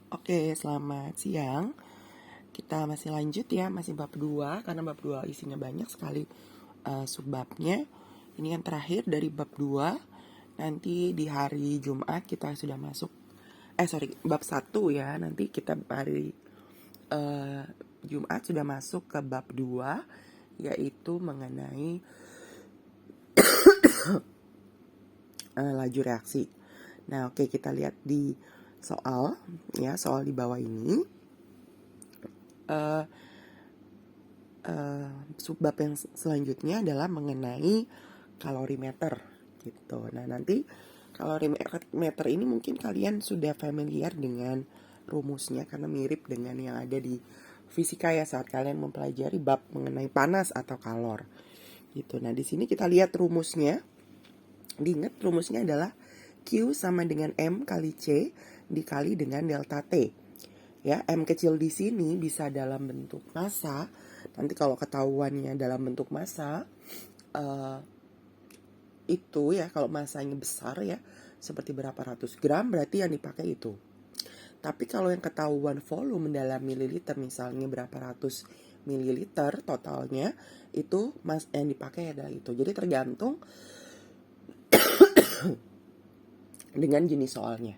Oke, selamat siang. Kita masih lanjut ya, masih bab 2 karena bab 2 isinya banyak sekali subbabnya. Ini yang terakhir dari bab 2. Nanti di hari Jumat kita sudah masuk bab 1 ya. Nanti kita hari Jumat sudah masuk ke bab 2, yaitu mengenai laju reaksi. Nah, oke, kita lihat di soal di bawah ini. Subbab yang selanjutnya adalah mengenai kalorimeter gitu. Nah, nanti kalorimeter ini mungkin kalian sudah familiar dengan rumusnya karena mirip dengan yang ada di fisika ya saat kalian mempelajari bab mengenai panas atau kalor gitu. Nah, di sini kita lihat rumusnya. Diingat rumusnya adalah Q sama dengan M kali C dikali dengan delta T. Ya, M kecil di sini bisa dalam bentuk massa. Nanti kalau ketahuannya dalam bentuk massa, itu ya kalau massanya besar ya, seperti berapa ratus gram, berarti yang dipakai itu. Tapi kalau yang ketahuan volume dalam mililiter, misalnya berapa ratus mililiter totalnya, itu yang dipakai adalah itu. Jadi tergantung dengan jenis soalnya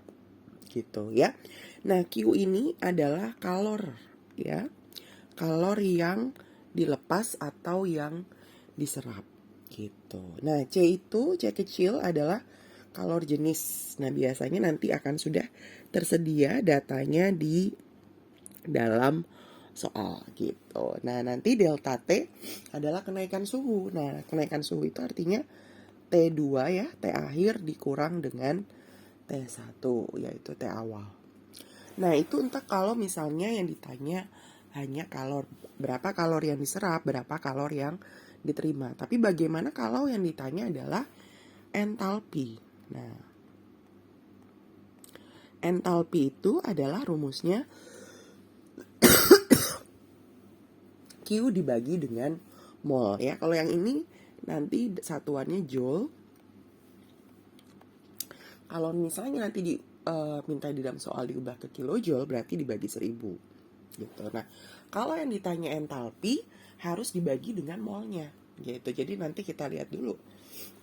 gitu ya. Nah, Q ini adalah kalor ya. Kalor yang dilepas atau yang diserap gitu. Nah, C kecil adalah kalor jenis. Nah, biasanya nanti akan sudah tersedia datanya di dalam soal gitu. Nah, nanti delta T adalah kenaikan suhu. Nah, kenaikan suhu itu artinya T2 ya, T akhir dikurang dengan T1 yaitu T awal. Nah, itu entah kalau misalnya yang ditanya hanya berapa kalori yang diserap, berapa kalori yang diterima. Tapi bagaimana kalau yang ditanya adalah entalpi? Nah, entalpi itu adalah rumusnya Q dibagi dengan mol ya. Kalau yang ini nanti satuannya joule. Kalau misalnya nanti minta di dalam soal diubah ke kilojoule, berarti dibagi 1000 gitu. Nah, kalau yang ditanya entalpi harus dibagi dengan molnya gitu. Jadi nanti kita lihat dulu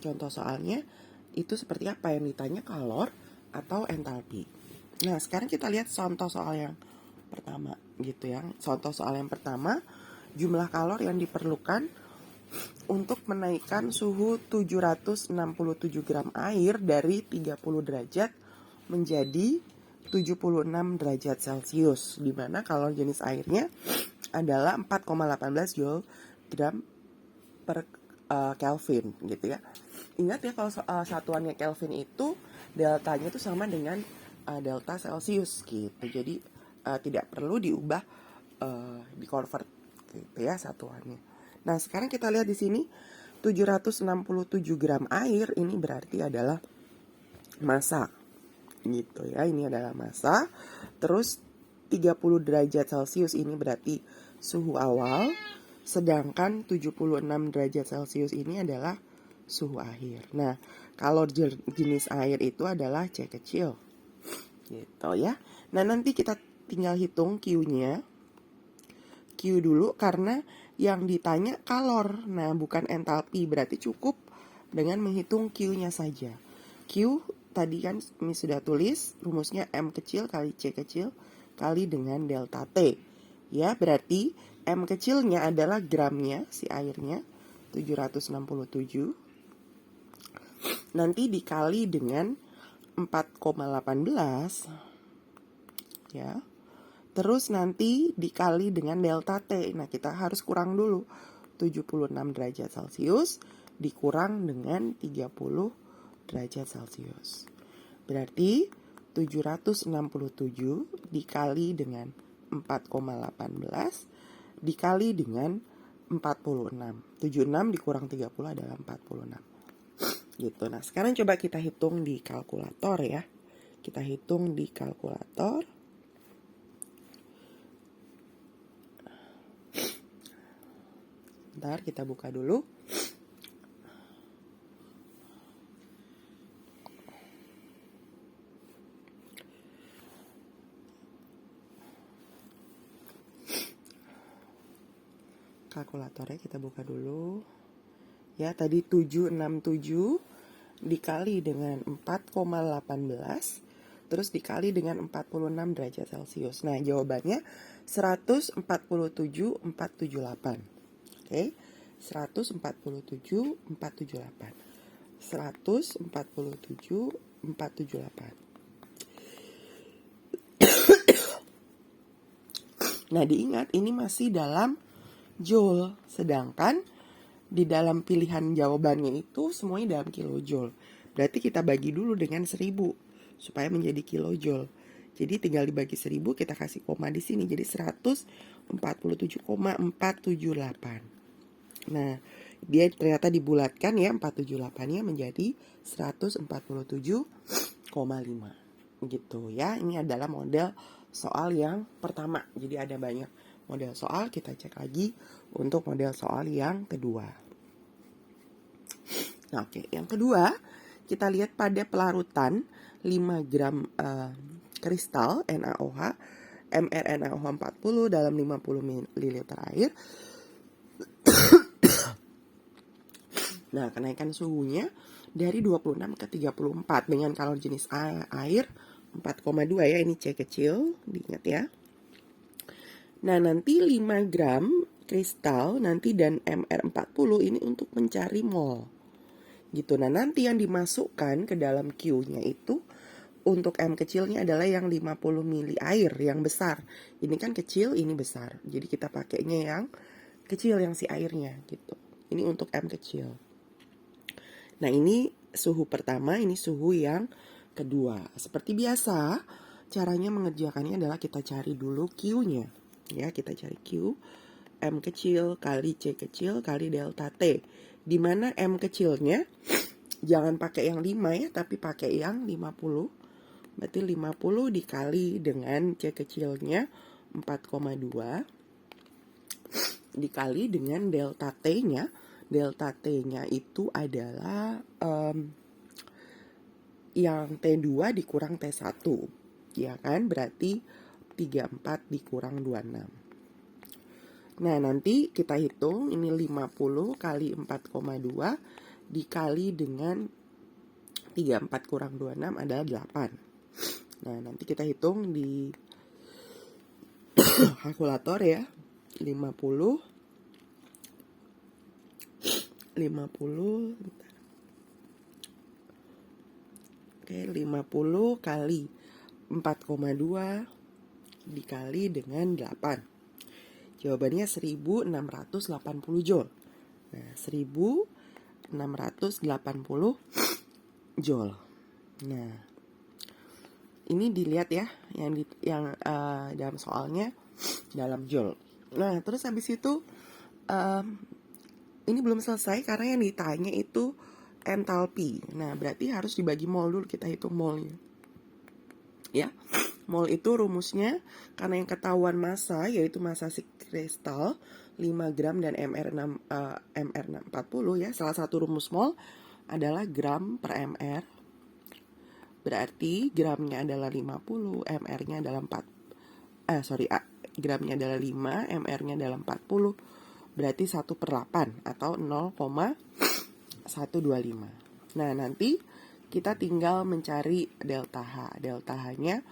contoh soalnya itu seperti apa, yang ditanya kalor atau entalpi. Nah, sekarang kita lihat contoh soal yang pertama gitu ya. Contoh soal yang pertama, jumlah kalor yang diperlukan untuk menaikkan suhu 767 gram air dari 30 derajat menjadi 76 derajat Celcius, di mana kalor jenis airnya adalah 4,18 Joule gram per Kelvin gitu ya. Ingat ya kalau satuannya Kelvin itu deltanya itu sama dengan delta Celcius gitu. Jadi tidak perlu diubah di-convert gitu ya satuannya. Nah, sekarang kita lihat di sini 767 gram air ini berarti adalah massa gitu ya. Ini adalah massa. Terus 30 derajat Celcius ini berarti suhu awal, sedangkan 76 derajat Celcius ini adalah suhu akhir. Nah, kalau jenis air itu adalah C kecil gitu ya. Nah, nanti kita tinggal hitung Q-nya. Q dulu karena yang ditanya kalor, nah bukan entalpi, berarti cukup dengan menghitung Q-nya saja. Q tadi kan ini sudah tulis rumusnya M kecil kali C kecil kali dengan delta T. Ya, berarti M kecilnya adalah gramnya si airnya 767. Nanti dikali dengan 4,18 ya. Terus nanti dikali dengan delta T. Nah, kita harus kurang dulu. 76 derajat Celcius dikurang dengan 30 derajat Celcius. Berarti 767 dikali dengan 4,18 dikali dengan 46. 76 dikurang 30 adalah 46. Gitu. Nah, sekarang coba kita hitung di kalkulator ya. Kita hitung di kalkulator. Bentar, kita buka dulu. kalkulatornya kita buka dulu. Ya, tadi 767 dikali dengan 4,18 terus dikali dengan 46 derajat Celcius. Nah, jawabannya 147,478. Oke. 147,478. 147,478. Nah, diingat ini masih dalam joule, sedangkan di dalam pilihan jawabannya itu semuanya dalam kilojoule. Berarti kita bagi dulu dengan 1000 supaya menjadi kilojoule. Jadi tinggal dibagi 1000, kita kasih koma di sini, jadi 147,478. Nah, dia ternyata dibulatkan ya, 478-nya menjadi 147,5 gitu ya. Ini adalah model soal yang pertama. Jadi ada banyak model soal, kita cek lagi untuk model soal yang kedua. Nah, oke, yang kedua kita lihat pada pelarutan 5 gram kristal NaOH mRNaOH 40 dalam 50 ml air. Nah, kenaikan suhunya dari 26 ke 34 dengan kalor jenis air 4,2 ya, ini C kecil, diingat ya. Nah, nanti 5 gram kristal nanti dan mR40 ini untuk mencari mol. Gitu. Nah, nanti yang dimasukkan ke dalam Q-nya itu untuk M kecilnya adalah yang 50 mili air yang besar. Ini kan kecil, ini besar. Jadi kita pakainya yang kecil, yang si airnya gitu. Ini untuk M kecil. Nah, ini suhu pertama, ini suhu yang kedua. Seperti biasa, caranya mengerjakannya adalah kita cari dulu Q-nya. Ya, kita cari Q. M kecil kali C kecil kali delta T. Di mana M kecilnya jangan pakai yang 5 ya, tapi pakai yang 50. Berarti 50 dikali dengan C kecilnya 4,2 dikali dengan delta T-nya. Delta T-nya itu adalah yang T2 dikurang T1. Ya kan? Berarti 34 dikurang 26. Nah, nanti kita hitung ini 50 kali 4,2 dikali dengan 34 kurang 26 adalah 8. Nah, nanti kita hitung di kalkulator ya. 50 Oke, 50 kali 4,2 dikali dengan 8. Jawabannya 1680 joule. Nah, 1680 joule. Nah, ini dilihat ya yang dalam soalnya dalam joule. Nah, terus habis itu ini belum selesai karena yang ditanya itu entalpi. Nah, berarti harus dibagi mol dulu, kita hitung molnya. Ya. Mol itu rumusnya karena yang ketahuan massa yaitu massa si kristal 5 gram dan mR40 ya. Salah satu rumus mol adalah gram per mR. Berarti gramnya adalah 50, mR-nya adalah gramnya adalah 5, mR-nya adalah 40. Berarti 1/8 atau 0,125. Nah, nanti kita tinggal mencari delta H. Delta H-nya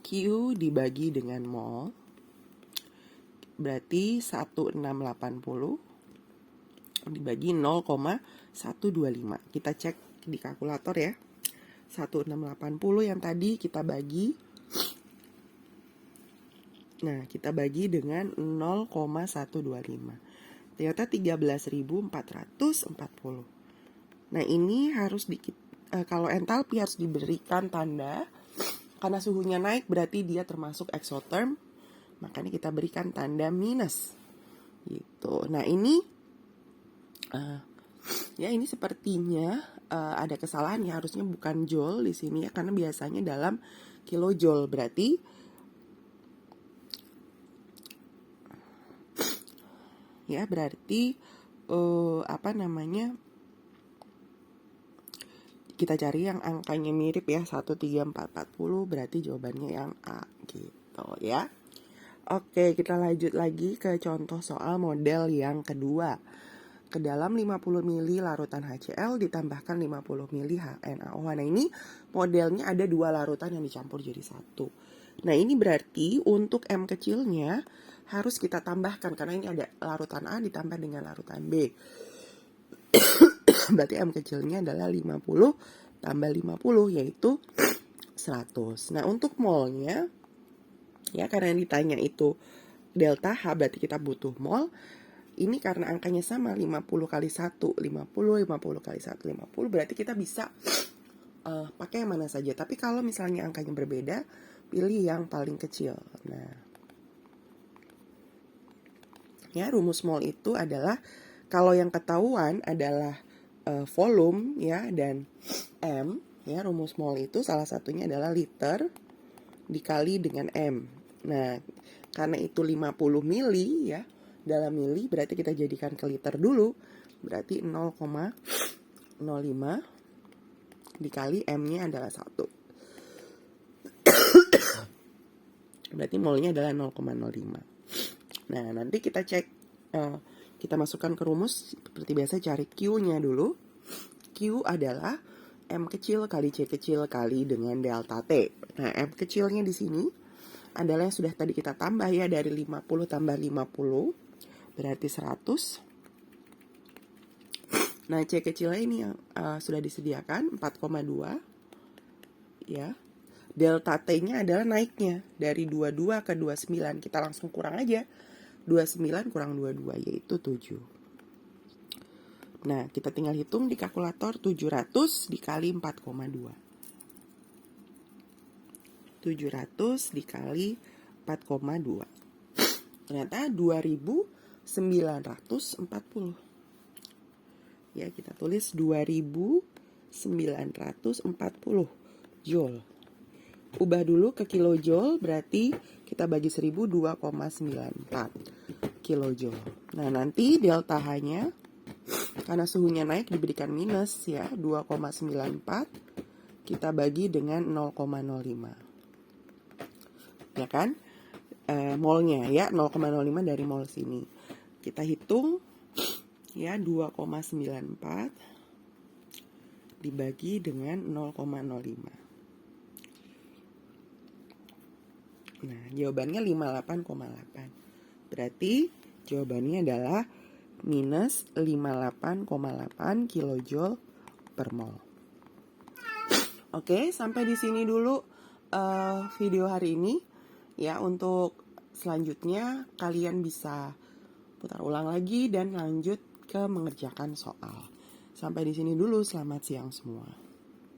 Q dibagi dengan mol. Berarti 1680 dibagi 0,125. Kita cek di kalkulator ya. 1680 yang tadi kita bagi. Nah, kita bagi dengan 0,125. Ternyata 13.440. Nah, ini harus kalau entalpi harus diberikan tanda. Karena suhunya naik berarti dia termasuk exotherm. Makanya kita berikan tanda minus. Gitu. Nah, ini ini sepertinya ada kesalahan ya, harusnya bukan joule di sini ya, karena biasanya dalam kilojoule. Berarti kita cari yang angkanya mirip ya, 13440, berarti jawabannya yang A gitu ya. Oke, kita lanjut lagi ke contoh soal model yang kedua. Ke dalam 50 ml larutan HCl ditambahkan 50 ml HNaOH. Nah, ini modelnya ada dua larutan yang dicampur jadi satu. Nah, ini berarti untuk M kecilnya harus kita tambahkan karena ini ada larutan A ditambah dengan larutan B. Berarti M kecilnya adalah 50 tambah 50 yaitu 100. Nah, untuk molnya ya karena yang ditanya itu delta H berarti kita butuh mol. Ini karena angkanya sama 50 kali 1 50 50 kali 1 50 berarti kita bisa pakai yang mana saja. Tapi kalau misalnya angkanya berbeda, pilih yang paling kecil. Nah, ya rumus mol itu adalah kalau yang ketahuan adalah volume ya dan M ya, rumus mol itu salah satunya adalah liter dikali dengan M. Nah, karena itu 50 mili ya, dalam mili berarti kita jadikan ke liter dulu. Berarti 0,05 dikali M-nya adalah 1. Berarti molnya adalah 0,05. Nah, nanti kita cek, kita masukkan ke rumus seperti biasa, cari Q-nya dulu. Q adalah M kecil kali C kecil kali dengan delta T. Nah, M kecilnya di sini adalah yang sudah tadi kita tambah ya, dari 50 tambah 50 berarti 100. Nah, C kecilnya ini yang sudah disediakan 4,2 ya. Delta T-nya adalah naiknya dari 22 ke 29. Kita langsung kurang aja. 29 kurang 22 yaitu 7. Nah, kita tinggal hitung di kalkulator 700 dikali 4,2. 700 dikali 4,2. Ternyata 2940. Ya, kita tulis 2940 joule. Ubah dulu ke kilojoule, berarti kita bagi 1000 2,94 kilojoule. Nah, nanti delta H-nya karena suhunya naik diberikan minus ya, 2,94 kita bagi dengan 0,05. Ya kan? Molnya ya, 0,05 dari mol sini. Kita hitung ya, 2,94 dibagi dengan 0,05. Nah, jawabannya 58,8. Berarti jawabannya adalah minus 58,8 kilojoule per mol. Oke, sampai di sini dulu video hari ini. Ya, untuk selanjutnya kalian bisa putar ulang lagi dan lanjut ke mengerjakan soal. Sampai di sini dulu, selamat siang semua.